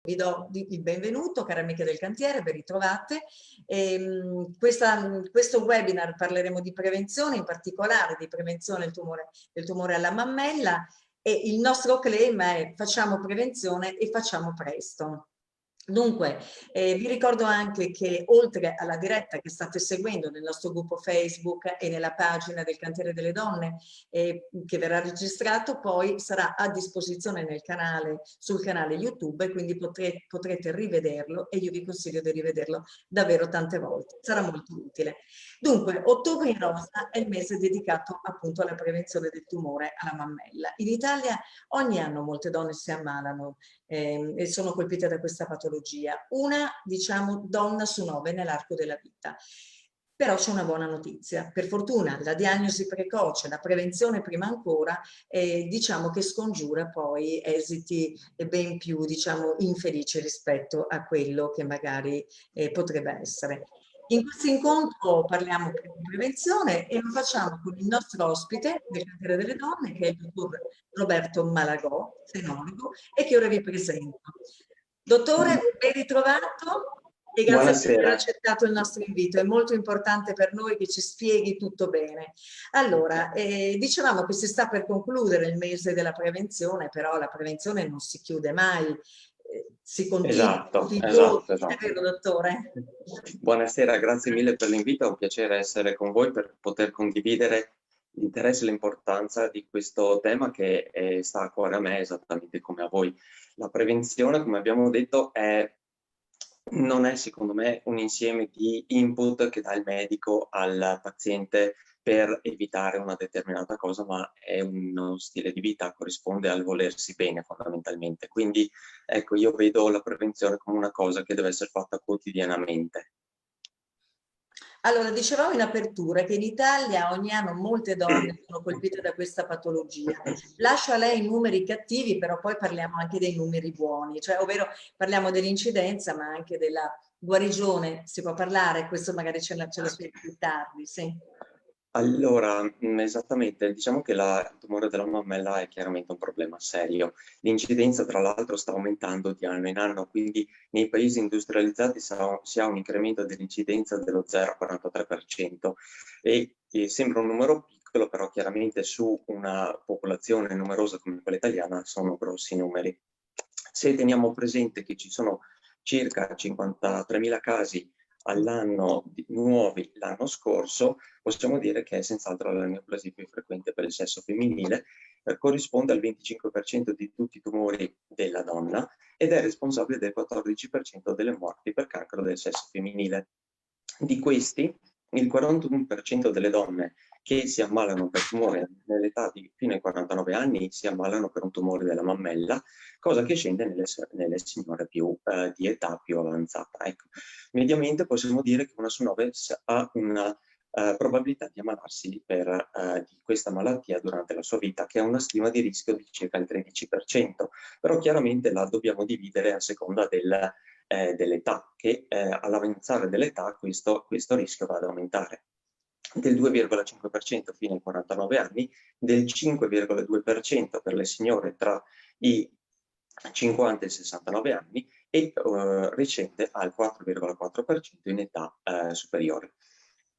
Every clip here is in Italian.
vi do il benvenuto, care amiche del cantiere, ben ritrovate. Questo webinar parleremo di prevenzione, in particolare di prevenzione del tumore alla mammella, e il nostro claim è: facciamo prevenzione e facciamo presto. Dunque, vi ricordo anche che oltre alla diretta che state seguendo nel nostro gruppo Facebook e nella pagina del Cantiere delle Donne, che verrà registrato, poi sarà a disposizione nel canale, sul canale YouTube, e quindi potrete rivederlo, e io vi consiglio di rivederlo davvero tante volte, sarà molto utile. Dunque, ottobre in rosa è il mese dedicato appunto alla prevenzione del tumore alla mammella. In Italia ogni anno molte donne si ammalano e sono colpite da questa patologia. Una, diciamo, donna su 9 nell'arco della vita. Però c'è una buona notizia: per fortuna la diagnosi precoce, la prevenzione prima ancora, diciamo che scongiura poi esiti ben più, diciamo, infelici rispetto a quello che magari potrebbe essere. In questo incontro parliamo di prevenzione e lo facciamo con il nostro ospite del Cantiere delle Donne, che è il dottor Roberto Malagò, senologo, e che ora vi presento. Dottore, ben ritrovato e grazie per aver accettato il nostro invito. È molto importante per noi che ci spieghi tutto bene. Allora, dicevamo che si sta per concludere il mese della prevenzione, però la prevenzione non si chiude mai, si continua. Esatto. È vero, dottore? Buonasera, grazie mille per l'invito, è un piacere essere con voi per poter condividere l'interesse e l'importanza di questo tema che sta a cuore a me esattamente come a voi. La prevenzione, come abbiamo detto, non è secondo me un insieme di input che dà il medico al paziente per evitare una determinata cosa, ma è uno stile di vita, corrisponde al volersi bene fondamentalmente. Quindi ecco, io vedo la prevenzione come una cosa che deve essere fatta quotidianamente. Allora, dicevamo in apertura che in Italia ogni anno molte donne sono colpite da questa patologia. Lascio a lei i numeri cattivi, però poi parliamo anche dei numeri buoni, cioè, ovvero parliamo dell'incidenza, ma anche della guarigione. Si può parlare? Questo magari ce lo spieghi più tardi, sì. Allora, esattamente, diciamo che il tumore della mammella è chiaramente un problema serio. L'incidenza, tra l'altro, sta aumentando di anno in anno, quindi nei paesi industrializzati si ha un incremento dell'incidenza dello 0,43%. E sembra un numero piccolo, però chiaramente su una popolazione numerosa come quella italiana sono grossi numeri. Se teniamo presente che ci sono circa 53.000 casi all'anno nuovi l'anno scorso, possiamo dire che è senz'altro la neoplasia più frequente per il sesso femminile, corrisponde al 25% di tutti i tumori della donna ed è responsabile del 14% delle morti per cancro del sesso femminile. Di questi, il 41% delle donne che si ammalano per tumore nell'età di fino ai 49 anni si ammalano per un tumore della mammella, cosa che scende nelle signore di età più avanzata. Ecco. Mediamente possiamo dire che una su 9 ha una probabilità di ammalarsi di questa malattia durante la sua vita, che ha una stima di rischio di circa il 13%, però chiaramente la dobbiamo dividere a seconda dell'età, che all'avanzare dell'età questo rischio va ad aumentare del 2,5% fino ai 49 anni, del 5,2% per le signore tra i 50 e i 69 anni e recende al 4,4% in età superiore.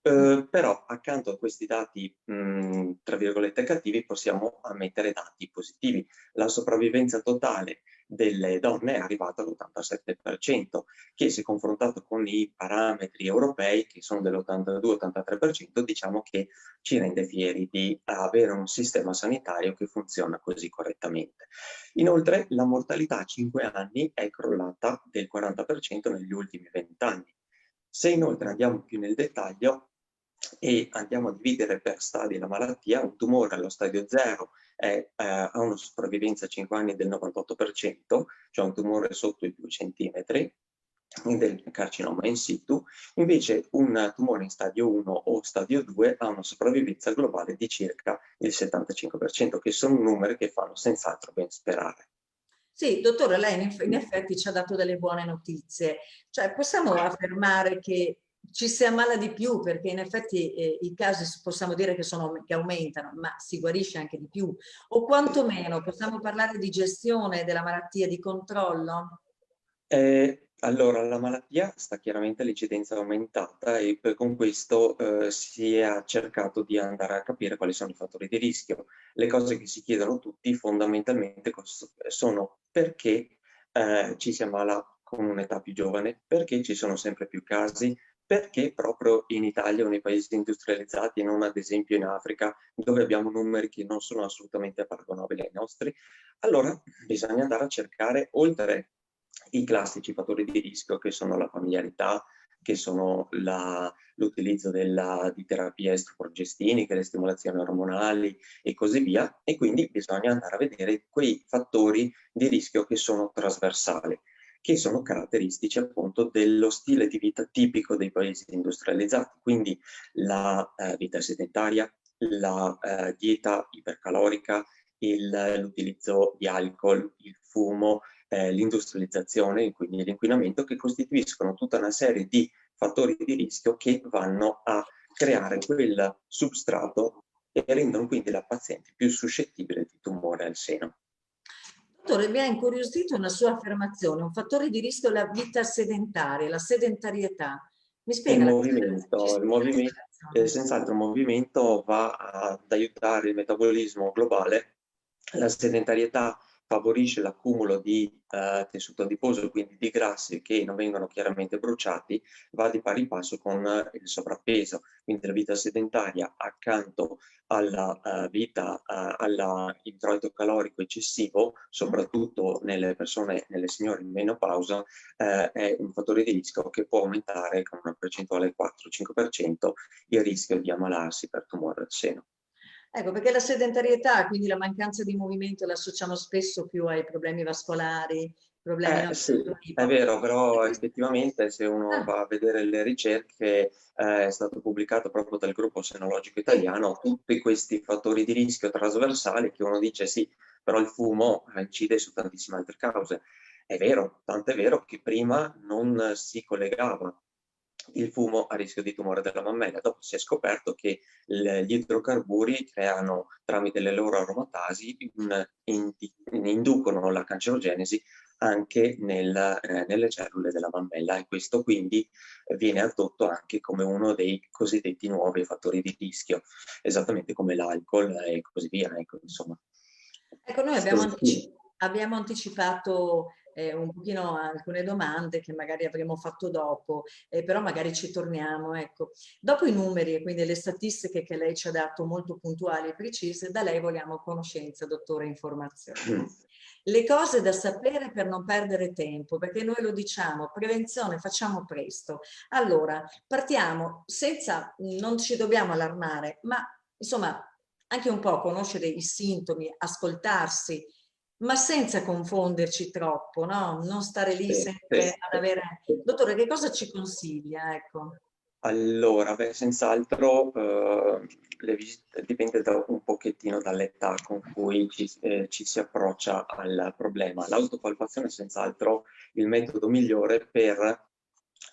Però accanto a questi dati, tra virgolette, cattivi, possiamo ammettere dati positivi. La sopravvivenza totale delle donne è arrivata all'87%, che se confrontato con i parametri europei, che sono dell'82-83%, diciamo che ci rende fieri di avere un sistema sanitario che funziona così correttamente. Inoltre, la mortalità a 5 anni è crollata del 40% negli ultimi 20 anni. Se inoltre andiamo più nel dettaglio e andiamo a dividere per stadi la malattia, un tumore allo stadio 0 ha una sopravvivenza a 5 anni del 98%, cioè un tumore sotto i 2 centimetri del carcinoma in situ, invece un tumore in stadio 1 o stadio 2 ha una sopravvivenza globale di circa il 75%, che sono numeri che fanno senz'altro ben sperare. Sì, dottore, lei in effetti ci ha dato delle buone notizie. Cioè, possiamo affermare che ci si ammala di più, perché in effetti i casi possiamo dire che aumentano, ma si guarisce anche di più. O quantomeno possiamo parlare di gestione della malattia, di controllo? Allora, la malattia sta chiaramente l'incidenza aumentata e con questo si è cercato di andare a capire quali sono i fattori di rischio. Le cose che si chiedono tutti fondamentalmente sono perché ci si ammala con un'età più giovane, perché ci sono sempre più casi, perché proprio in Italia o nei paesi industrializzati e non ad esempio in Africa, dove abbiamo numeri che non sono assolutamente paragonabili ai nostri. Allora bisogna andare a cercare, oltre i classici fattori di rischio che sono la familiarità, che sono l'utilizzo di terapie estroprogestiniche, le stimolazioni ormonali e così via, e quindi bisogna andare a vedere quei fattori di rischio che sono trasversali, che sono caratteristici appunto dello stile di vita tipico dei paesi industrializzati, quindi la vita sedentaria, la dieta ipercalorica, l'utilizzo di alcol, il fumo, l'industrializzazione, quindi l'inquinamento, che costituiscono tutta una serie di fattori di rischio che vanno a creare quel substrato e rendono quindi la paziente più suscettibile di tumore al seno. Dottore, mi ha incuriosito una sua affermazione, un fattore di rischio è la vita sedentaria, la sedentarietà. Mi Il spiega la movimento, spiegazione? senz'altro il movimento va ad aiutare il metabolismo globale. La sedentarietà favorisce l'accumulo di tessuto adiposo, quindi di grassi che non vengono chiaramente bruciati, va di pari passo con il sovrappeso. Quindi la vita sedentaria accanto alla all'introito calorico eccessivo, soprattutto nelle persone, nelle signore in menopausa, è un fattore di rischio che può aumentare con una percentuale 4-5% il rischio di ammalarsi per tumore al seno. Ecco, perché la sedentarietà, quindi la mancanza di movimento, la associamo spesso più ai problemi vascolari, problemi no, di Sì, questo è tipo. vero, però effettivamente se uno Ah, va a vedere le ricerche, è stato pubblicato proprio dal gruppo senologico sì. italiano, tutti questi fattori di rischio trasversali che uno dice sì, però il fumo incide su tantissime altre cause. È vero, tant'è vero che prima non si collegava il fumo a rischio di tumore della mammella. Dopo si è scoperto che gli idrocarburi creano, tramite le loro aromatasi, inducono la cancerogenesi anche nelle cellule della mammella, e questo quindi viene addotto anche come uno dei cosiddetti nuovi fattori di rischio, esattamente come l'alcol e così via. Ecco, insomma. Ecco, noi Sì. abbiamo anticipato un pochino alcune domande che magari avremmo fatto dopo, però magari ci torniamo. Ecco. Dopo i numeri e quindi le statistiche che lei ci ha dato molto puntuali e precise, da lei vogliamo conoscenza, dottore, informazioni. Le cose da sapere per non perdere tempo, perché noi lo diciamo, prevenzione, facciamo presto. Allora, partiamo senza, non ci dobbiamo allarmare, ma insomma anche un po' conoscere i sintomi, ascoltarsi, ma senza confonderci troppo, no? Non stare lì Sì, sempre sì. ad avere... Dottore, che cosa ci consiglia? Ecco. Allora, beh, senz'altro le visite dipende un pochettino dall'età con cui ci si approccia al problema. L'autopalpazione è senz'altro il metodo migliore per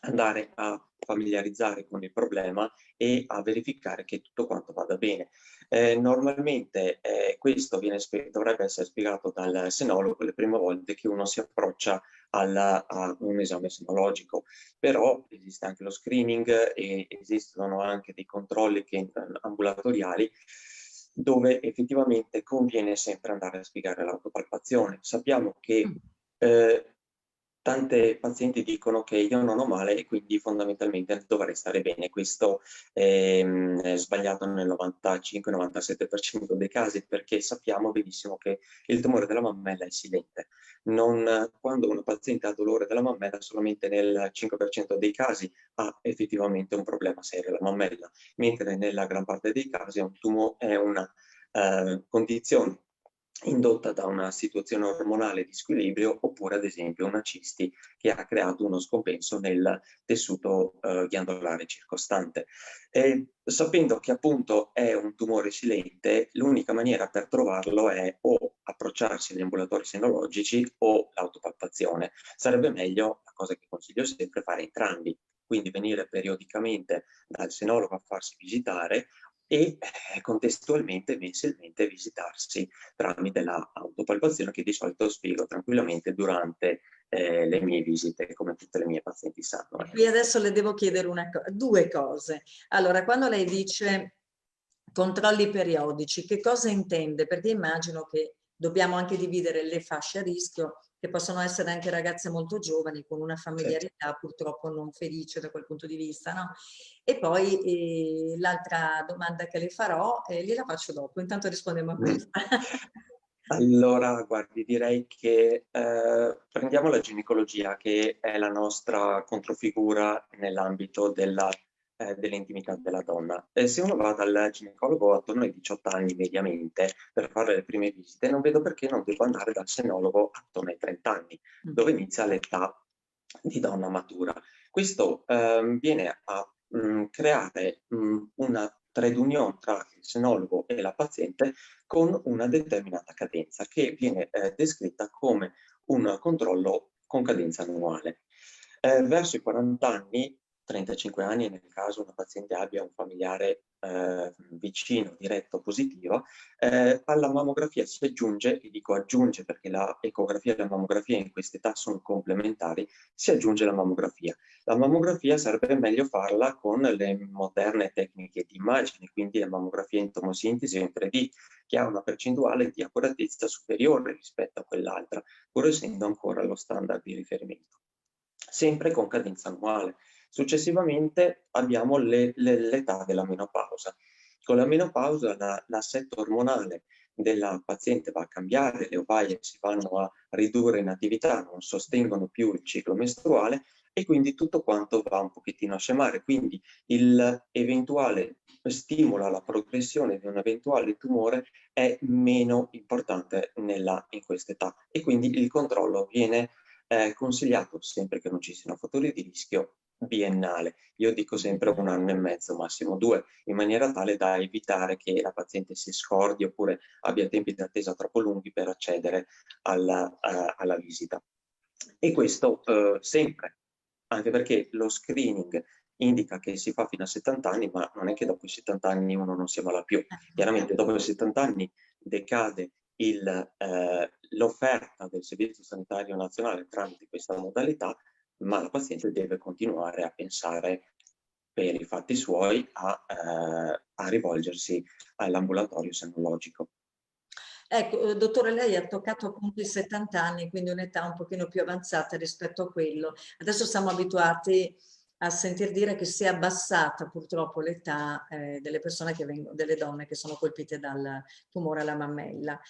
andare a familiarizzare con il problema e a verificare che tutto quanto vada bene. Normalmente questo dovrebbe essere spiegato dal senologo le prime volte che uno si approccia a un esame senologico, però esiste anche lo screening e esistono anche dei controlli ambulatoriali dove effettivamente conviene sempre andare a spiegare l'autopalpazione. Sappiamo che eh, tante pazienti dicono che io non ho male e quindi fondamentalmente dovrei stare bene. Questo è sbagliato nel 95-97% dei casi, perché sappiamo benissimo che il tumore della mammella è silente. Quando una paziente ha dolore della mammella, solamente nel 5% dei casi ha effettivamente un problema serio alla mammella, mentre nella gran parte dei casi è una condizione indotta da una situazione ormonale di squilibrio, oppure ad esempio una cisti che ha creato uno scompenso nel tessuto ghiandolare circostante. E sapendo che appunto è un tumore silente, l'unica maniera per trovarlo è o approcciarsi agli ambulatori senologici o l'autopalpazione. Sarebbe meglio, la cosa che consiglio sempre, fare entrambi, quindi venire periodicamente dal senologo a farsi visitare e contestualmente, mensilmente, visitarsi tramite la autopalpazione, che di solito spiego tranquillamente durante le mie visite, come tutte le mie pazienti sanno. Qui adesso le devo chiedere due cose. Allora, quando lei dice controlli periodici, che cosa intende? Perché immagino che dobbiamo anche dividere le fasce a rischio, che possono essere anche ragazze molto giovani con una familiarità purtroppo non felice da quel punto di vista, no? E poi l'altra domanda che le farò, gliela faccio dopo, intanto rispondiamo a questa. Allora, guardi, direi che prendiamo la ginecologia, che è la nostra controfigura nell'ambito dell'intimità della donna. Se uno va dal ginecologo attorno ai 18 anni mediamente per fare le prime visite, non vedo perché non devo andare dal senologo attorno ai 30 anni, dove inizia l'età di donna matura. Questo viene a creare una trade union tra il senologo e la paziente con una determinata cadenza che viene descritta come un controllo con cadenza annuale. Verso i 40 anni, 35 anni nel caso una paziente abbia un familiare vicino, diretto, positivo, alla mammografia si aggiunge, e dico aggiunge perché la ecografia e la mammografia in quest'età sono complementari, si aggiunge la mammografia. La mammografia sarebbe meglio farla con le moderne tecniche di immagine, quindi la mammografia in tomosintesi o in 3D, che ha una percentuale di accuratezza superiore rispetto a quell'altra, pur essendo ancora lo standard di riferimento. Sempre con cadenza annuale. Successivamente abbiamo l'età della menopausa. Con la menopausa l'assetto ormonale della paziente va a cambiare, le ovaie si vanno a ridurre in attività, non sostengono più il ciclo mestruale e quindi tutto quanto va un pochettino a scemare. Quindi l'eventuale stimolo alla progressione di un eventuale tumore è meno importante in quest'età e quindi il controllo viene consigliato, sempre che non ci siano fattori di rischio, biennale. Io dico sempre 1 anno e mezzo, massimo 2, in maniera tale da evitare che la paziente si scordi oppure abbia tempi di attesa troppo lunghi per accedere alla visita. E questo sempre, anche perché lo screening indica che si fa fino a 70 anni, ma non è che dopo i 70 anni uno non si ammala più. Chiaramente dopo i 70 anni decade l'offerta del Servizio Sanitario Nazionale tramite questa modalità, ma la paziente deve continuare a pensare per i fatti suoi a rivolgersi all'ambulatorio senologico. Ecco, dottore, lei ha toccato appunto i 70 anni, quindi un'età un pochino più avanzata rispetto a quello. Adesso siamo abituati a sentir dire che si è abbassata purtroppo l'età delle persone che vengono, delle donne che sono colpite dal tumore alla mammella.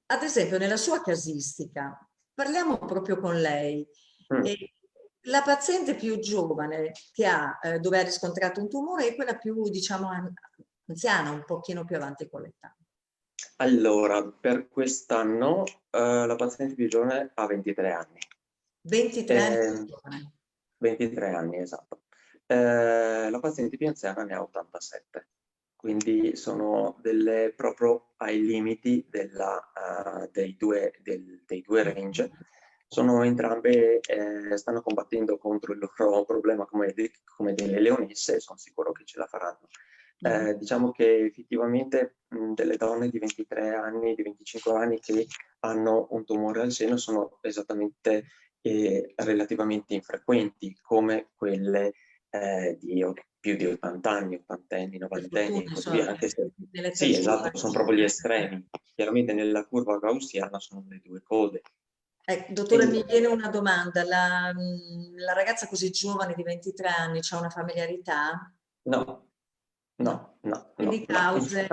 Ad esempio, nella sua casistica, parliamo proprio con lei. La paziente più giovane che dove ha riscontrato un tumore è quella più, diciamo, anziana, un pochino più avanti con l'età. Allora, per quest'anno la paziente più giovane ha 23 anni. 23 anni più giovane. 23 anni, esatto. La paziente più anziana ne ha 87, quindi sono proprio ai limiti dei due range. Sono entrambe, stanno combattendo contro il loro problema come delle leonesse e sono sicuro che ce la faranno. Diciamo che effettivamente delle donne di 23 anni, di 25 anni che hanno un tumore al seno sono esattamente relativamente infrequenti come quelle di più di 80 anni, ottantenni, novantenni e così via. Anche se, sì, esatto, sono proprio gli estremi. Chiaramente nella curva gaussiana sono le due code. Dottore, mi viene una domanda. La ragazza così giovane di 23 anni ha una familiarità? No. Quindi cause?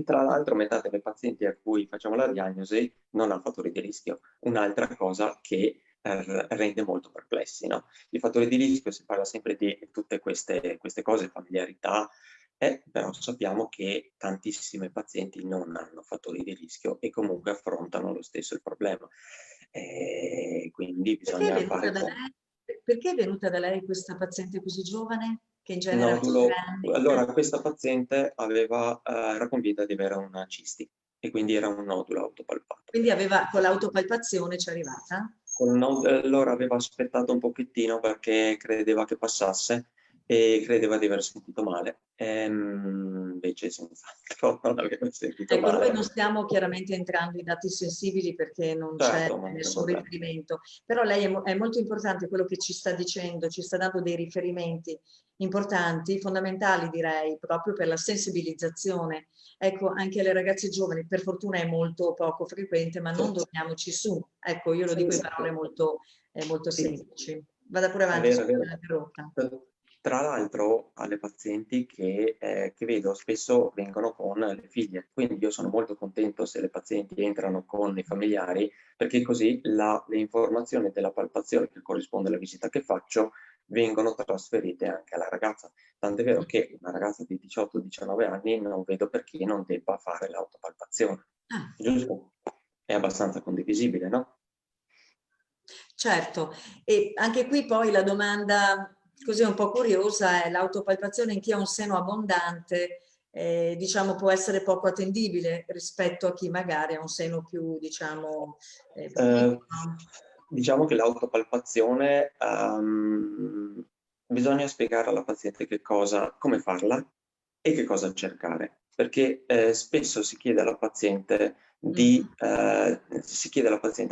Tra l'altro metà delle pazienti a cui facciamo la diagnosi non ha fattori di rischio. Un'altra cosa che rende molto perplessi, no? I fattori di rischio si parla sempre di tutte queste cose, familiarità, però sappiamo che tantissime pazienti non hanno fattori di rischio e comunque affrontano lo stesso il problema. Quindi bisogna fare perché è venuta da lei questa paziente così giovane? Che in genere ha nodulo. 23 anni? Allora, questa paziente era convinta di avere una cisti e quindi era un nodulo autopalpato. Quindi con l'autopalpazione ci è arrivata? Allora aveva aspettato un pochettino perché credeva che passasse e credeva di aver sentito male. Invece senz'altro non aveva sentito Ecco, noi male. non stiamo chiaramente entrando in dati sensibili perché non c'è Certo, ma non c'è nessun problema. riferimento, però lei è molto importante quello che ci sta dicendo, ci sta dando dei riferimenti importanti, fondamentali direi, proprio per la sensibilizzazione. Ecco, anche alle ragazze giovani, per fortuna è molto poco frequente, ma non Sì, dormiamoci su. Ecco, io lo sì, dico in sì, parole molto, molto sì, semplici. Vada pure è avanti, vero, è scusi, vero. l'ho interrotta. Tra l'altro alle pazienti che vedo spesso vengono con le figlie, quindi io sono molto contento se le pazienti entrano con i familiari, perché così le informazioni della palpazione che corrisponde alla visita che faccio vengono trasferite anche alla ragazza. Tant'è vero che una ragazza di 18-19 anni non vedo perché non debba fare l'autopalpazione. Ah. Giusto? È abbastanza condivisibile, no? Certo, e anche qui poi la domanda così un po' curiosa è l'autopalpazione in chi ha un seno abbondante, diciamo può essere poco attendibile rispetto a chi magari ha un seno più, diciamo, più Eh, piccolo. diciamo che l'autopalpazione, bisogna spiegare alla paziente come farla e che cosa cercare, perché spesso Mhm. si chiede alla paziente,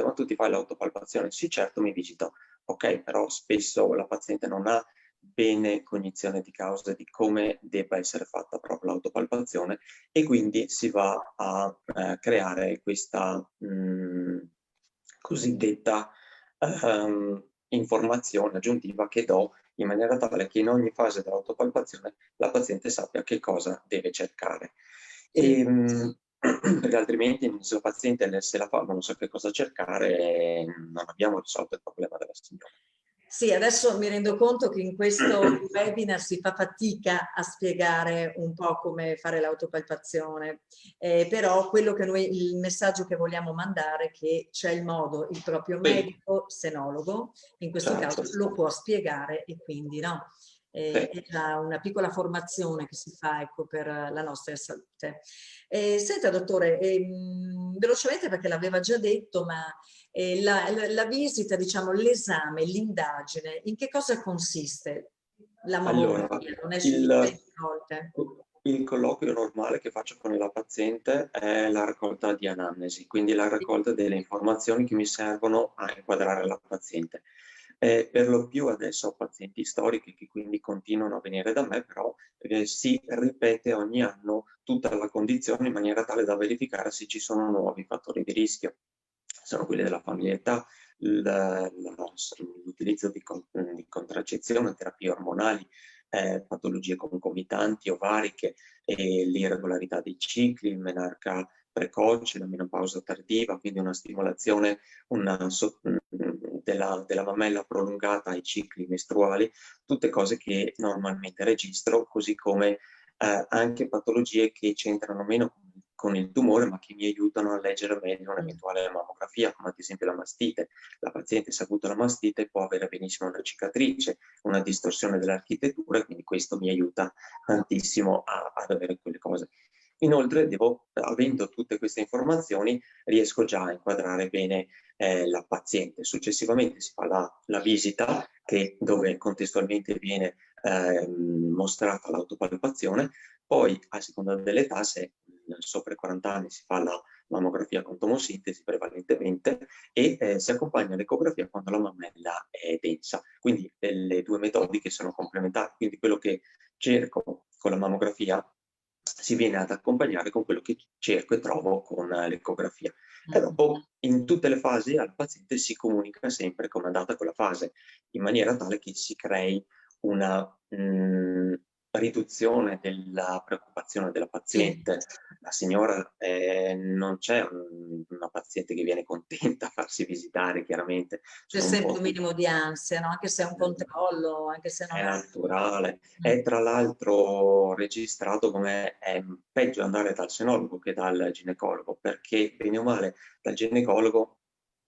ma tu ti fai l'autopalpazione? Sì, certo, mi visito, ok, però spesso la paziente non ha bene cognizione di causa di come debba essere fatta proprio l'autopalpazione e quindi si va a creare questa cosiddetta informazione aggiuntiva che do in maniera tale che in ogni fase dell'autopalpazione la paziente sappia che cosa deve cercare. Sì. Perché altrimenti se la paziente se la fa ma non sa che cosa cercare, non abbiamo risolto il problema della signora. Sì, adesso mi rendo conto che in questo webinar si fa fatica a spiegare un po' come fare l'autopalpazione, però quello che noi, il messaggio che vogliamo mandare è che c'è il modo, il proprio Sì, medico, senologo, in questo caso certo, lo può spiegare e quindi no, sì. è già una piccola formazione che si fa ecco, per la nostra salute. Senta dottore, velocemente perché l'aveva già detto, ma la visita, diciamo, l'esame, l'indagine, in che cosa consiste? La Allora, mammografia, non è su il, 20 volte? il colloquio normale che faccio con la paziente è la raccolta di anamnesi, quindi la raccolta delle informazioni che mi servono a inquadrare la paziente. Per lo più adesso ho pazienti storiche che quindi continuano a venire da me, però si ripete ogni anno tutta la condizione in maniera tale da verificare se ci sono nuovi fattori di rischio. Sono quelli della familiarità, l'utilizzo di contraccezione, terapie ormonali, patologie concomitanti, ovariche, l'irregolarità dei cicli, il menarca precoce, la menopausa tardiva, quindi una stimolazione della mammella prolungata ai cicli mestruali, tutte cose che normalmente registro, così come anche patologie che c'entrano meno con il tumore, ma che mi aiutano a leggere meglio un'eventuale mammografia, come ad esempio la mastite. La paziente, se ha avuto la mastite, può avere benissimo una cicatrice, una distorsione dell'architettura, quindi questo mi aiuta tantissimo ad avere quelle cose. Inoltre, avendo tutte queste informazioni, riesco già a inquadrare bene la paziente. Successivamente si fa la visita, dove contestualmente viene mostrata l'autopalpazione, poi a seconda dell'età, se sopra i 40 anni si fa la mammografia con tomosintesi prevalentemente e si accompagna l'ecografia quando la mammella è densa. Quindi le due metodiche sono complementari, quindi quello che cerco con la mammografia si viene ad accompagnare con quello che cerco e trovo con l'ecografia. E dopo in tutte le fasi al paziente si comunica sempre come è andata quella fase, in maniera tale che si crei una riduzione della preoccupazione della Sì, paziente. La signora non c'è una paziente che viene contenta a farsi visitare, chiaramente. c'è Sono un sempre po' un minimo di ansia, no? Anche se è un controllo, anche se non è è un... naturale. È tra l'altro registrato come è peggio andare dal senologo che dal ginecologo, perché bene o male dal ginecologo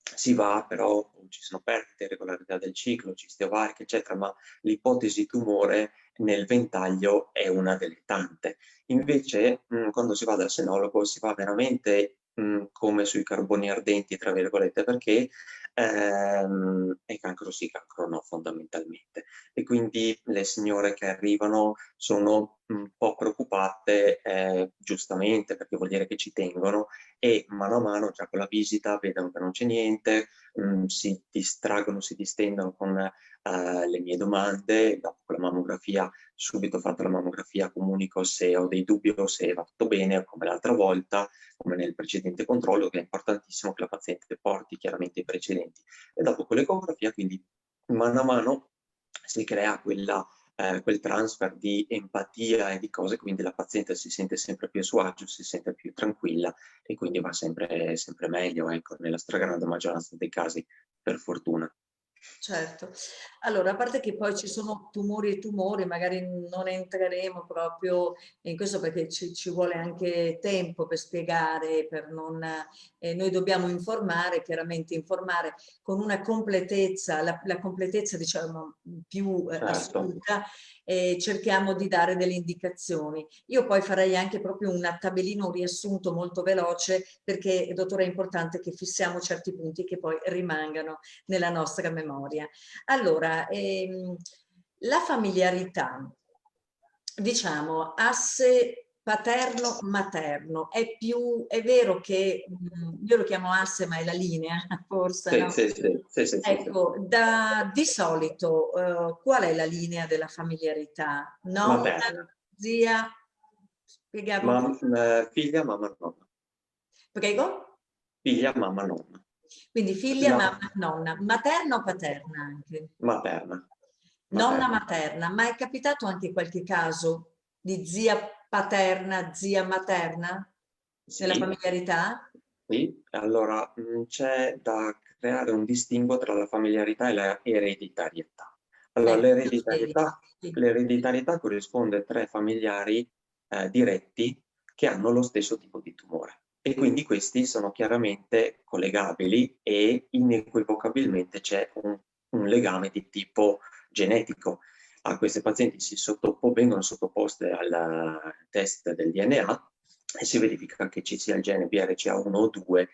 si va, però ci sono perdite, irregolarità del ciclo, cisti ovariche, eccetera, ma l'ipotesi tumore nel ventaglio è una delle tante. Invece, quando si va dal senologo si va veramente come sui carboni ardenti, tra virgolette, perché è cancro sì, cancro no, fondamentalmente. E quindi le signore che arrivano sono un po' preoccupate, giustamente, perché vuol dire che ci tengono, e mano a mano, già con la visita, vedono che non c'è niente, si distraggono, si distendono con le mie domande. Dopo la mammografia, subito fatta la mammografia, comunico se ho dei dubbi o se va tutto bene, come l'altra volta, come nel precedente controllo, che è importantissimo che la paziente porti chiaramente i precedenti. E dopo con l'ecografia, quindi mano a mano si crea quel transfer di empatia e di cose, quindi la paziente si sente sempre più a suo agio, si sente più tranquilla e quindi va sempre, sempre meglio, ecco, nella stragrande maggioranza dei casi, per fortuna. Certo. Allora, a parte che poi ci sono tumori e tumori, magari non entreremo proprio in questo perché ci vuole anche tempo per spiegare, per non, noi dobbiamo informare, chiaramente informare con una completezza, la completezza diciamo più Certo. assoluta, e cerchiamo di dare delle indicazioni. Io poi farei anche proprio una tabellina, un riassunto molto veloce, perché, dottore, è importante che fissiamo certi punti che poi rimangano nella nostra memoria. Allora, la familiarità, diciamo, asse paterno-materno, è vero che io lo chiamo asse, ma è la linea, forse, Sì, no? sì, sì, sì, sì, sì, sì. Ecco, di solito qual è la linea della familiarità? Nonna, Materna. zia, spiegavo un po'. Figlia, mamma, nonna. Prego? Figlia, mamma, nonna. Quindi figlia, La mamma, nonna, materna o paterna anche? materna. Nonna Materna. materna, ma è capitato anche qualche caso di zia paterna, zia materna nella Sì, familiarità? sì. Allora, c'è da creare un distinguo tra la familiarità e la ereditarietà. Allora, Vedi, l'ereditarietà sì, l'ereditarietà corrisponde a tre familiari diretti che hanno lo stesso tipo di tumore. E quindi questi sono chiaramente collegabili e inequivocabilmente c'è un legame di tipo genetico. A queste pazienti vengono sottoposte al test del DNA e si verifica che ci sia il gene BRCA1 o 2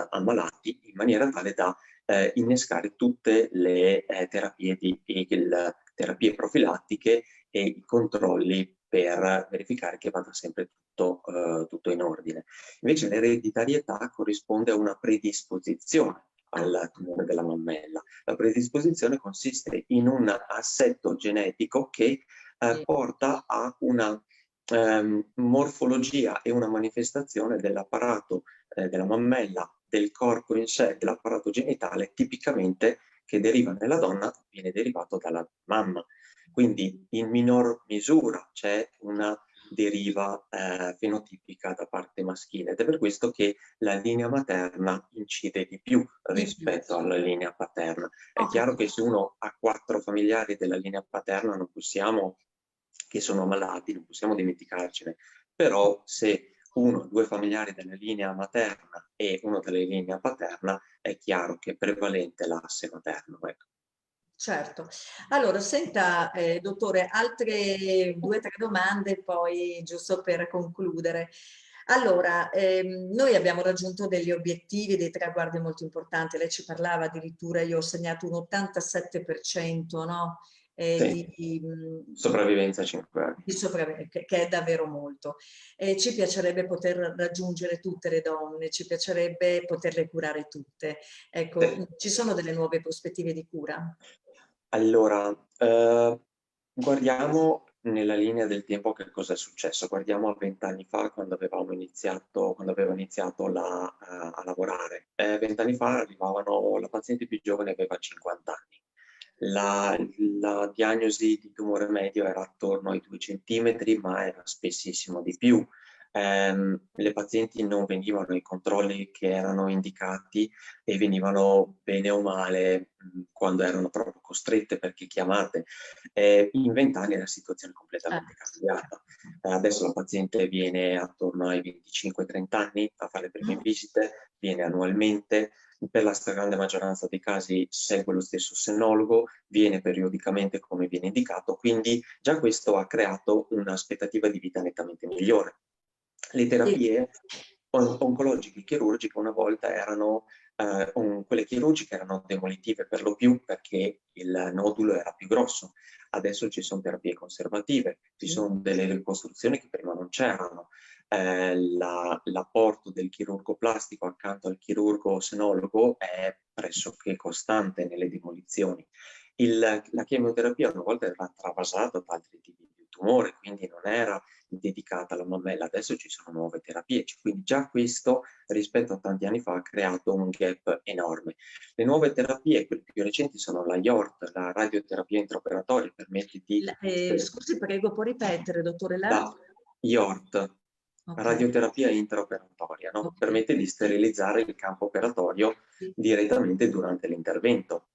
ammalati, in maniera tale da innescare tutte le terapie profilattiche e i controlli per verificare che vada sempre tutto in ordine. Invece l'ereditarietà corrisponde a una predisposizione al tumore della mammella. La predisposizione consiste in un assetto genetico che sì. porta a una morfologia e una manifestazione dell'apparato della mammella, del corpo in sé, dell'apparato genitale, tipicamente che deriva nella donna, viene derivato dalla mamma. Quindi in minor misura c'è una deriva fenotipica da parte maschile ed è per questo che la linea materna incide di più Di più. rispetto alla linea paterna. È Ho chiaro che capito. se uno ha 4 familiari della linea paterna non possiamo, che sono malati, non possiamo dimenticarcene, però se uno o due familiari della linea materna e uno della linea paterna, è chiaro che è prevalente l'asse materno. Ecco. Certo. Allora, senta, dottore, altre due o tre domande, poi giusto per concludere. Allora, noi abbiamo raggiunto degli obiettivi, dei traguardi molto importanti. Lei ci parlava addirittura, io ho segnato un 87%, no? Sì, sopravvivenza a 5 anni. Che è davvero molto. Ci piacerebbe poter raggiungere tutte le donne, ci piacerebbe poterle curare tutte. Ecco, Sì. ci sono delle nuove prospettive di cura? Allora, guardiamo nella linea del tempo che cosa è successo. Guardiamo a 20 anni fa, quando avevo iniziato a lavorare. 20 anni fa la paziente più giovane aveva 50 anni. La diagnosi di tumore medio era attorno ai 2 centimetri, ma era spessissimo di più. Le pazienti non venivano ai controlli che erano indicati e venivano bene o male quando erano proprio costrette perché chiamate. In 20 anni la situazione è completamente cambiata. Adesso la paziente viene attorno ai 25-30 anni a fare le prime visite, viene annualmente, per la stragrande maggioranza dei casi segue lo stesso sennologo, viene periodicamente come viene indicato, quindi già questo ha creato un'aspettativa di vita nettamente migliore. Le Sì, terapie oncologiche e chirurgiche una volta erano, quelle chirurgiche erano demolitive per lo più perché il nodulo era più grosso. Adesso ci sono terapie conservative, ci sono delle ricostruzioni che prima non c'erano. L'apporto del chirurgo plastico accanto al chirurgo senologo è pressoché costante nelle demolizioni. La chemioterapia una volta era travasata da altri tipi di tumore, quindi non era dedicata alla mammella, adesso ci sono nuove terapie, quindi già questo rispetto a tanti anni fa ha creato un gap enorme. Le nuove terapie, quelle più recenti, sono la IORT, la radioterapia intraoperatoria, permette di... Scusi, prego, può ripetere, dottore La? La IORT, Ok, radioterapia intraoperatoria, no? ok. Permette di sterilizzare il campo operatorio Sì. direttamente durante l'intervento.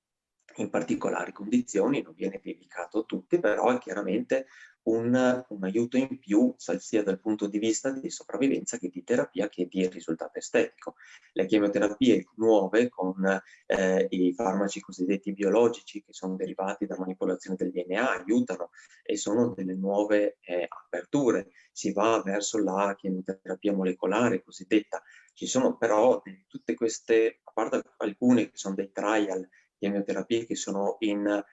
In particolari condizioni, non viene dedicato a tutti, però è chiaramente un aiuto in più, sia dal punto di vista di sopravvivenza che di terapia che di risultato estetico. Le chemioterapie nuove con i farmaci cosiddetti biologici che sono derivati da manipolazione del DNA aiutano e sono delle nuove aperture. Si va verso la chemioterapia molecolare cosiddetta. Ci sono però tutte queste, a parte alcune che sono dei trial, chemioterapie che sono in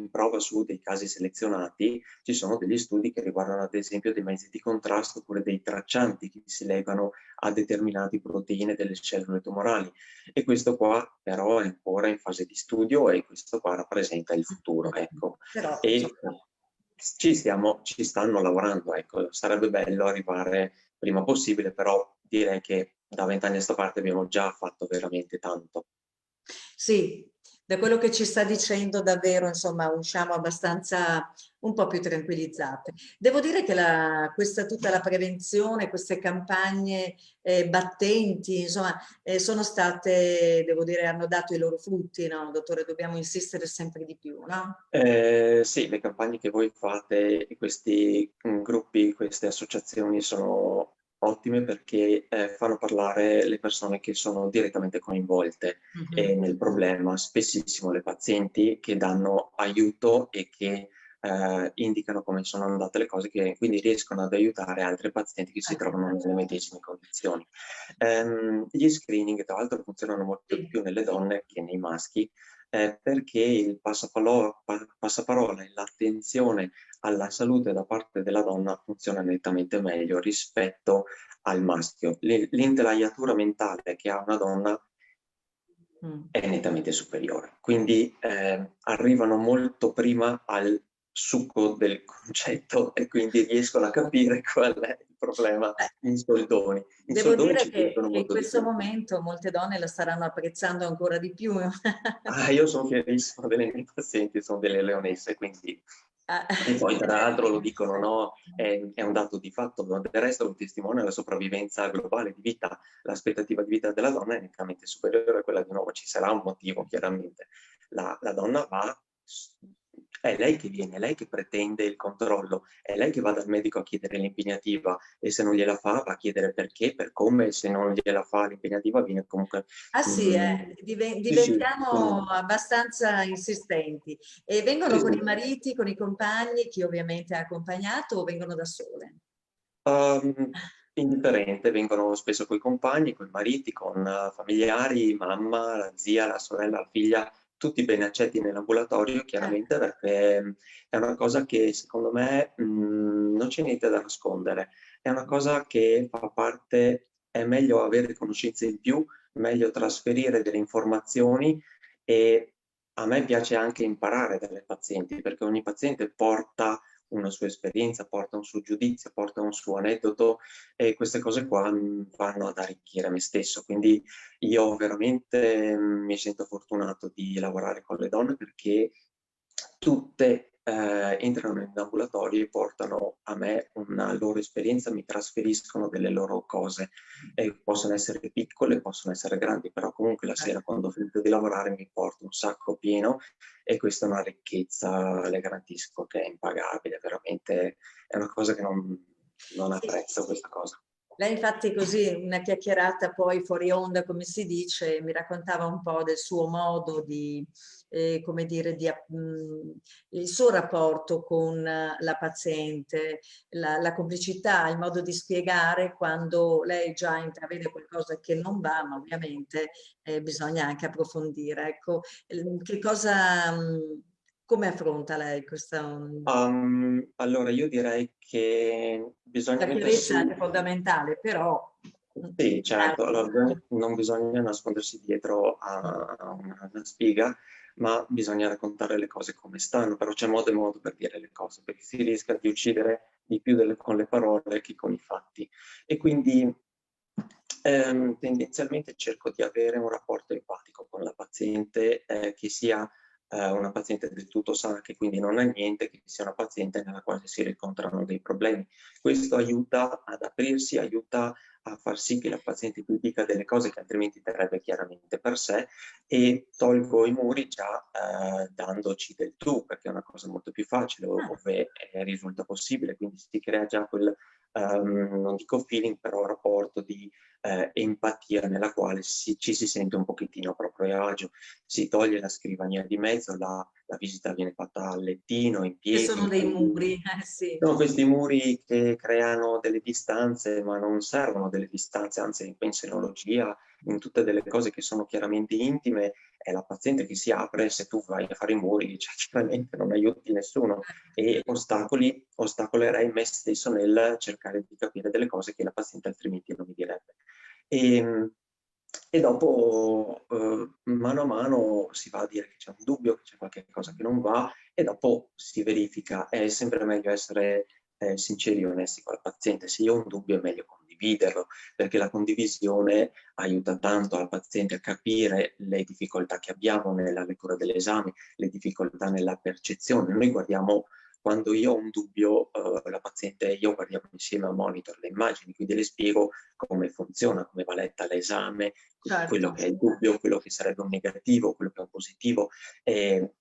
prova su dei casi selezionati, ci sono degli studi che riguardano ad esempio dei mezzi di contrasto oppure dei traccianti che si legano a determinate proteine delle cellule tumorali. E questo qua però è ancora in fase di studio e questo qua rappresenta il futuro, ecco. Però, E insomma, ci stanno lavorando, ecco. Sarebbe bello arrivare prima possibile, però direi che da 20 anni a sta parte abbiamo già fatto veramente tanto. sì, da quello che ci sta dicendo davvero, insomma, usciamo abbastanza un po' più tranquillizzate. Devo dire che tutta la prevenzione, queste campagne battenti, insomma, sono state, devo dire, hanno dato i loro frutti, no, dottore? Dobbiamo insistere sempre di più, no? Sì, le campagne che voi fate, questi gruppi, queste associazioni sono ottime perché fanno parlare le persone che sono direttamente coinvolte Mhm. nel problema, spessissimo le pazienti che danno aiuto e che indicano come sono andate le cose, che quindi riescono ad aiutare altre pazienti che si trovano nelle medesime condizioni. Gli screening, tra l'altro, funzionano molto di Sì. più nelle donne che nei maschi, perché il passaparola e l'attenzione alla salute da parte della donna funziona nettamente meglio rispetto al maschio. L'intelaiatura mentale che ha una donna Mm. è nettamente superiore, quindi arrivano molto prima al succo del concetto e quindi riescono a capire qual è il problema Eh, in soldoni. In Devo soldoni dire ci sentono che in molto di questo più. momento molte donne la staranno apprezzando ancora di più. Ah, io sono fierissimo delle mie pazienti, sono delle leonesse, quindi... Ah, E poi tra l'altro lo dicono, no? È un dato di fatto, del resto lo testimonia la sopravvivenza globale di vita, l'aspettativa di vita della donna è nettamente superiore a quella di un uomo, ci sarà un motivo chiaramente. La donna va, è lei che viene, è lei che pretende il controllo, è lei che va dal medico a chiedere l'impegnativa e se non gliela fa va a chiedere perché, per come, se non gliela fa l'impegnativa viene comunque... ah sì, sì, sì, diventiamo abbastanza insistenti. E vengono sì, con sì. i mariti, con i compagni, chi ovviamente ha accompagnato, o vengono da sole? Indifferente, vengono spesso coi compagni, coi mariti, con familiari, mamma, la zia, la sorella, la figlia, tutti ben accetti nell'ambulatorio, chiaramente, perché è una cosa che secondo me non c'è niente da nascondere, è una cosa che fa parte, è meglio avere conoscenze in più, meglio trasferire delle informazioni e a me piace anche imparare dalle pazienti, perché ogni paziente porta una sua esperienza, porta un suo giudizio, porta un suo aneddoto e queste cose qua vanno ad arricchire me stesso. Quindi io veramente mi sento fortunato di lavorare con le donne perché tutte entrano in ambulatorio e portano a me una loro esperienza, mi trasferiscono delle loro cose. Possono essere piccole, possono essere grandi, però comunque la sera quando ho finito di lavorare mi porto un sacco pieno e questa è una ricchezza, le garantisco che è impagabile, veramente è una cosa che non Sì. apprezzo questa cosa. Lei infatti così, una chiacchierata poi fuori onda, come si dice, mi raccontava un po' del suo modo di, come dire, il suo rapporto con la paziente, la complicità, il modo di spiegare quando lei già intravede qualcosa che non va, ma ovviamente bisogna anche approfondire. Ecco, che cosa, come affronta lei questa... Allora, io direi che bisogna La chiarezza mettersi. è fondamentale, però... Sì, certo, chiaro. allora non bisogna nascondersi dietro a una spiga, ma bisogna raccontare le cose come stanno, però c'è modo e modo per dire le cose, perché si rischia di uccidere di più con le parole che con i fatti. E quindi tendenzialmente cerco di avere un rapporto empatico con la paziente, che sia una paziente del tutto sana, che quindi non ha niente, che sia una paziente nella quale si riscontrano dei problemi. Questo aiuta ad aprirsi, aiuta a far sì che la paziente ti dica delle cose che altrimenti terrebbe chiaramente per sé, e tolgo i muri già dandoci del tu, perché è una cosa molto più facile, ove risulta possibile, quindi si crea già quel, non dico feeling, però rapporto di empatia nella quale ci si sente un pochettino a proprio agio, si toglie la scrivania di mezzo, la visita viene fatta a lettino, in Che sono piedi, dei quindi muri, sì. sono questi muri che creano delle distanze, ma non servono delle distanze, anzi in pensionologia, in tutte delle cose che sono chiaramente intime, è la paziente che si apre. Se tu vai a fare i muri, cioè, chiaramente non aiuti nessuno e ostacolerei me stesso nel cercare di capire delle cose che la paziente altrimenti non mi direbbe. E, e dopo, mano a mano, si va a dire che c'è un dubbio, che c'è qualche cosa che non va, e dopo si verifica. È sempre meglio essere sinceri e onesti con il paziente. Se io ho un dubbio è meglio condividerlo, perché la condivisione aiuta tanto al paziente a capire le difficoltà che abbiamo nella lettura dell'esame, le difficoltà nella percezione. Noi guardiamo, quando io ho un dubbio, la paziente e io guardiamo insieme al monitor le immagini, quindi le spiego come funziona, come va letta l'esame, quello Certo. che è il dubbio, quello che sarebbe un negativo, quello che è un positivo. E,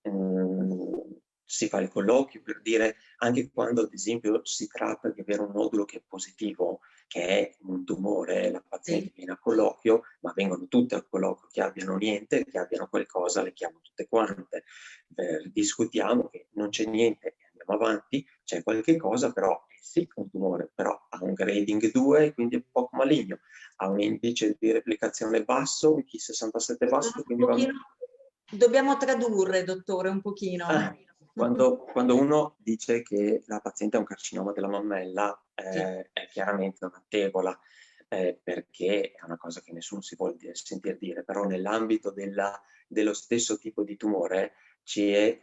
si fa il colloquio per dire, anche quando ad esempio si tratta di avere un nodulo che è positivo, che è un tumore, la paziente Sì. viene a colloquio, ma vengono tutte al colloquio, che abbiano niente, che abbiano qualcosa, le chiamo tutte quante. Discutiamo che non c'è niente e andiamo avanti, c'è qualche cosa, però sì, un tumore, però ha un grading 2, quindi è poco maligno, ha un indice di replicazione basso, un Ki67 basso, Un quindi va... pochino, dobbiamo tradurre, dottore, un pochino. Quando uno dice che la paziente ha un carcinoma della mammella, Sì. è chiaramente una tegola, perché è una cosa che nessuno si vuole sentire dire, però nell'ambito dello stesso tipo di tumore c'è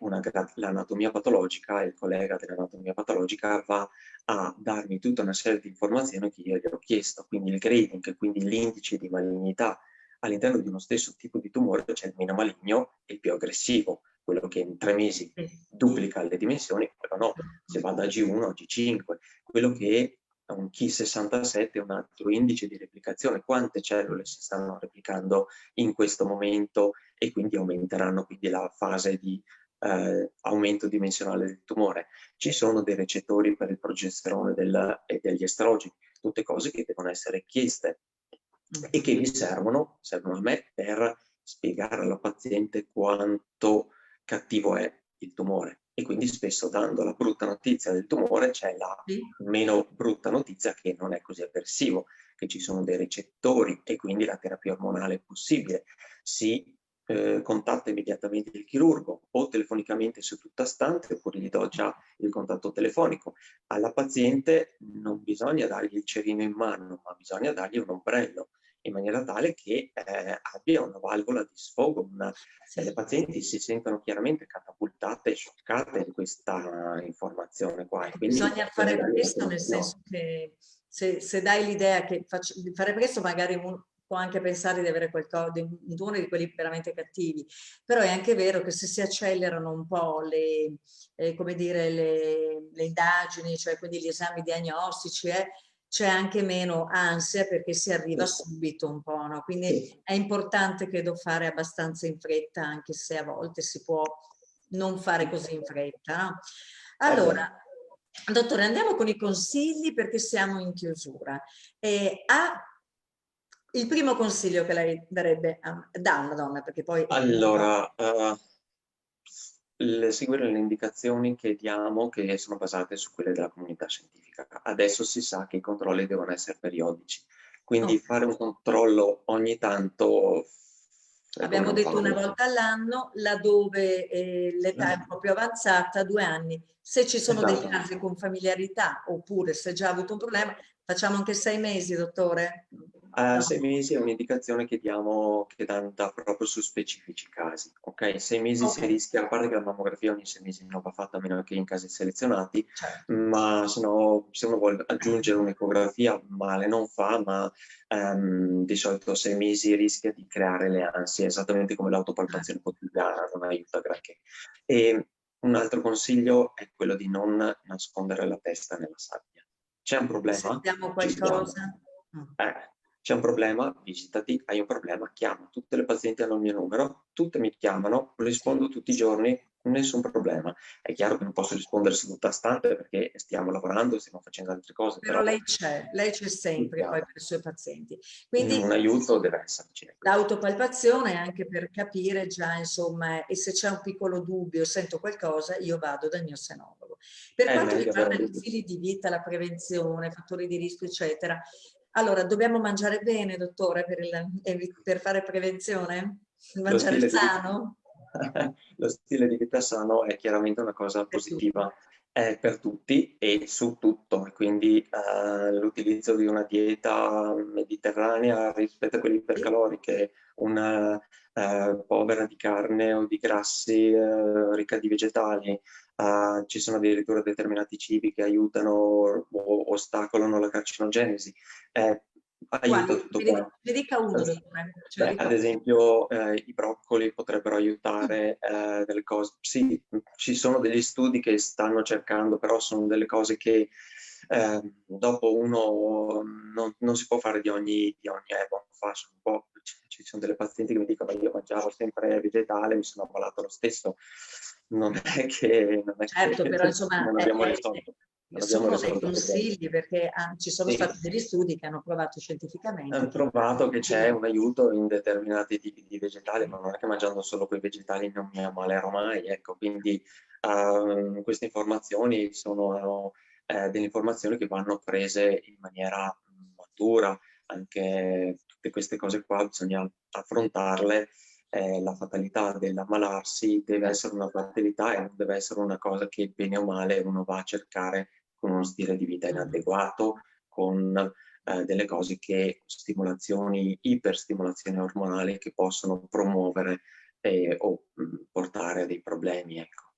l'anatomia patologica, e il collega dell'anatomia patologica va a darmi tutta una serie di informazioni che io gli ho chiesto, quindi il grading, quindi l'indice di malignità. All'interno di uno stesso tipo di tumore c'è il meno maligno e il più aggressivo, quello che in 3 mesi Sì. duplica le dimensioni, quello no, se va da G1 a G5, quello che è un Ki67 è un altro indice di replicazione, quante cellule si stanno replicando in questo momento, e quindi aumenteranno quindi la fase di aumento dimensionale del tumore. Ci sono dei recettori per il progesterone e degli estrogeni, tutte cose che devono essere chieste e che mi servono a me per spiegare alla paziente quanto cattivo è il tumore. E quindi spesso, dando la brutta notizia del tumore, c'è la Sì. meno brutta notizia che non è così avversivo, che ci sono dei recettori e quindi la terapia ormonale è possibile. Si contatta immediatamente il chirurgo, o telefonicamente su tutta stante, oppure gli do già il contatto telefonico. Alla paziente non bisogna dargli il cerino in mano, ma bisogna dargli un ombrello, in maniera tale che abbia una valvola di sfogo. Le Sì. pazienti si sentono chiaramente catapultate e scioccate di questa informazione qua, e Ecco, quindi bisogna bisogna fare dargli presto, nel un'attenzione. senso che se dai l'idea che di fare presto, magari uno può anche pensare di avere qualcosa, di un tumore di quelli veramente cattivi, però è anche vero che se si accelerano un po' come dire, le indagini, cioè quindi gli esami diagnostici, c'è anche meno ansia perché si arriva subito un po', no? Quindi Sì, è importante, credo, fare abbastanza in fretta, anche se a volte si può non fare così in fretta, no? è Allora, vero. Dottore, andiamo con i consigli perché siamo in chiusura. Il primo consiglio che lei darebbe da una donna, perché poi... Allora, seguire le indicazioni che diamo, che sono basate su quelle della comunità scientifica. Adesso si sa che i controlli devono essere periodici, quindi Ok. fare un controllo ogni tanto è come Abbiamo non detto fare una un... volta all'anno, laddove l'età è un po' più avanzata, 2 anni. Se ci sono dei Esatto. casi con familiarità, oppure se già ha avuto un problema, facciamo anche 6 mesi, dottore? A No. 6 mesi è un'indicazione che diamo, che dà proprio su specifici casi. Ok, 6 mesi Ok, si rischia, a parte che la mammografia ogni 6 mesi non va fatta a meno che in casi selezionati, certo. ma se no, se uno vuole aggiungere un'ecografia, male non fa, ma di solito 6 mesi rischia di creare le ansie, esattamente come l'autopalpazione quotidiana, non aiuta granché. E un altro consiglio è quello di non nascondere la testa nella sabbia. C'è un problema? Sentiamo Ci siamo. qualcosa? Mm. C'è un problema? Visitati, hai un problema? Chiama. Tutte le pazienti hanno il mio numero, tutte mi chiamano, rispondo tutti i giorni, nessun problema. È chiaro che non posso rispondere seduta stante perché stiamo lavorando, stiamo facendo altre cose, Però però lei c'è sì, sempre poi chiaro, per i suoi pazienti. un Quindi aiuto deve esserci. Ecco. l'autopalpazione anche per capire già, insomma, e se c'è un piccolo dubbio, sento qualcosa, io vado dal mio senologo. Per È quanto meglio avere riguarda un gli dubbio. stili di vita, la prevenzione, fattori di rischio, eccetera, allora dobbiamo mangiare bene, dottore, per fare prevenzione? Lo Mangiare stile di vita, sano? lo stile di vita sano è chiaramente una cosa Per tutti. positiva per tutti e su tutto, e quindi l'utilizzo di una dieta mediterranea rispetto a quelle Sì. ipercaloriche, una povera di carne o di grassi, ricca di vegetali, ci sono addirittura determinati cibi che aiutano o ostacolano la carcinogenesi. Aiuta Quali? tutto qua. Mi dica uno, dottore. Ce ne Beh, dica ad uno. esempio, i broccoli potrebbero Mm. aiutare delle cose. Sì, ci sono degli studi che stanno cercando, però sono delle cose che dopo uno non si può fare di ogni erba un fascio. Un po', ci sono delle pazienti che mi dicono: io mangiavo sempre vegetale, mi sono ammalato lo stesso. Non è che Certo, però insomma non abbiamo risolto, non abbiamo sono dei risolto il problema. consigli perché ci sono Sì. stati degli studi che hanno provato scientificamente Hanno che trovato che c'è sì, un aiuto in determinati tipi di vegetali, ma non è che mangiando solo quei vegetali non mi ammalerò mai, ecco, quindi queste informazioni sono delle informazioni che vanno prese in maniera matura, anche tutte queste cose qua bisogna affrontarle, la fatalità dell'ammalarsi deve essere una fatalità e non deve essere una cosa che bene o male uno va a cercare con uno stile di vita mm. inadeguato, con delle cose che stimolazioni, iperstimolazioni ormonali che possono promuovere o portare a dei problemi, ecco.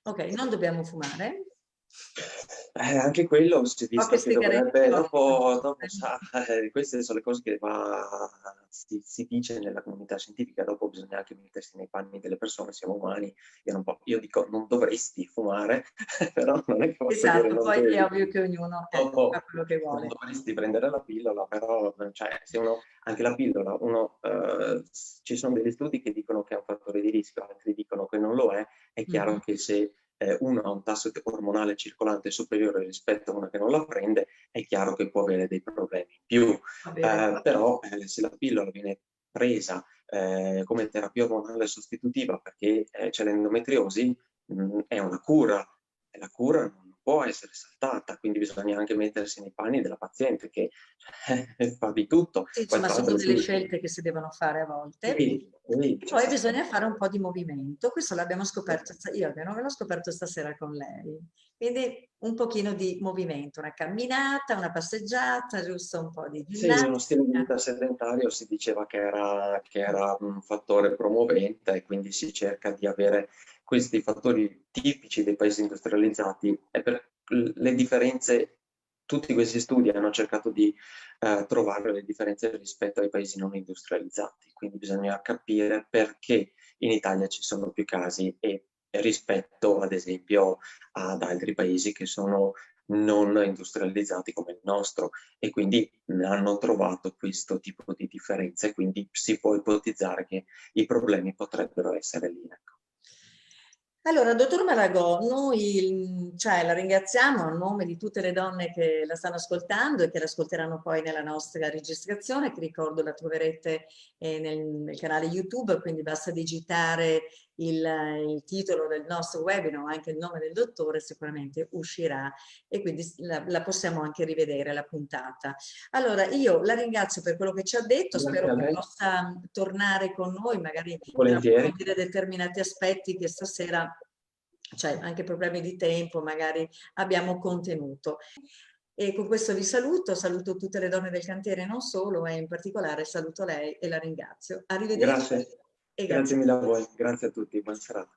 Ok, non dobbiamo fumare. Anche quello si è Poche visto che sigarette, dovrebbe, poche dopo sigarette. sa, queste sono le cose che si dice nella comunità scientifica, dopo bisogna anche mettersi nei panni delle persone, siamo umani, io dico non dovresti fumare, però non è che posso dire Esatto, non poi è devi. ovvio che ognuno fa Dopo quello che non vuole. dovresti prendere la pillola, però cioè, se uno, anche la pillola, ci sono degli studi che dicono che è un fattore di rischio, altri dicono che non lo è chiaro Mhm. che se uno ha un tasso ormonale circolante superiore rispetto a uno che non la prende, è chiaro che può avere dei problemi in più. Va bene. Però se la pillola viene presa come terapia ormonale sostitutiva perché c'è l'endometriosi, è una cura, e la cura non può essere saltata, quindi bisogna anche mettersi nei panni della paziente che fa di tutto. Sì, Poi insomma, tra sono l'altro delle sì, scelte che si devono fare a volte. sì, sì, E cioè, poi bisogna fare un po' di movimento. Questo l'abbiamo scoperto, io almeno l'ho scoperto stasera con lei. Quindi un pochino di movimento, una camminata, una passeggiata, giusto un po' di sì, uno stile di ginnastica. vita sedentario si diceva che era un fattore promovente e quindi si cerca di avere questi fattori tipici dei paesi industrializzati e per le differenze, tutti questi studi hanno cercato di trovare le differenze rispetto ai paesi non industrializzati, quindi bisogna capire perché in Italia ci sono più casi e rispetto ad esempio ad altri paesi che sono non industrializzati come il nostro e quindi hanno trovato questo tipo di differenze, quindi si può ipotizzare che i problemi potrebbero essere lì. Ecco. Allora, dottor Maragò, noi la ringraziamo a nome di tutte le donne che la stanno ascoltando e che l'ascolteranno poi nella nostra registrazione, che ricordo la troverete nel canale YouTube, quindi basta digitare il titolo del nostro webinar, anche il nome del dottore, sicuramente uscirà e quindi la possiamo anche rivedere la puntata. Allora, io la ringrazio per quello che ci ha detto, Grazie spero a che lei, possa tornare con noi, magari per volentieri. approfondire determinati aspetti che stasera, cioè anche problemi di tempo, magari abbiamo contenuto. E con questo vi saluto, saluto tutte le donne del cantiere, non solo, e in particolare saluto lei e la ringrazio. Arrivederci Grazie, e grazie grazie a mille a tutti. voi, grazie a tutti, buona serata.